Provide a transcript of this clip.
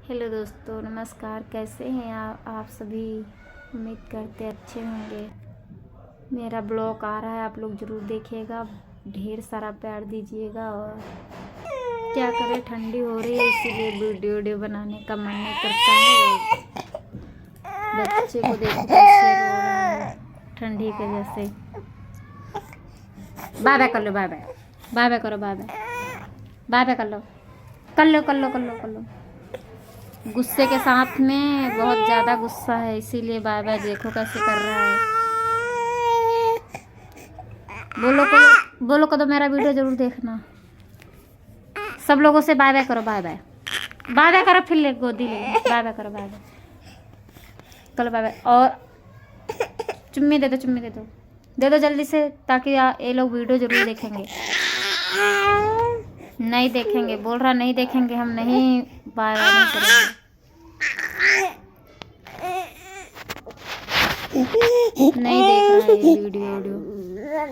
Hello दोस्तों, नमस्कार। कैसे हैं आप सभी? उम्मीद करते अच्छे होंगे। मेरा ब्लॉग आ रहा है, आप लोग ज़रूर देखिएगा, ढेर सारा प्यार दीजिएगा। और क्या करें, ठंडी हो रही है इसीलिए वीडियो बनाने का मन नहीं करता है। बच्चे को देखो कैसे रो रहा है ठंडी की वजह से। बाय बाय कर लो, बाय बाय बाय बाय करो, बाय बाय बाय बाय कर लो, कर लो कर लो कर लो कर लो। गुस्से के साथ में बहुत ज़्यादा गुस्सा है, इसीलिए बाय बाय देखो कैसे कर रहा है। बोलो करो, मेरा वीडियो ज़रूर देखना। सब लोगों से बाय बाय करो, बाय बाय बाय बाय करो, फिर ले गोदी ले, बाय बाय करो, बाय बाय करो, बाय बाय। और चुम्मी दे दो, चुम्मी दे दो जल्दी से, ताकि ये लोग वीडियो ज़रूर देखेंगे। नहीं देखेंगे, बोल रहा नहीं देखेंगे, हम नहीं बाय बाय नहीं करेंगे। नहीं देख रहा है ये वीडियो।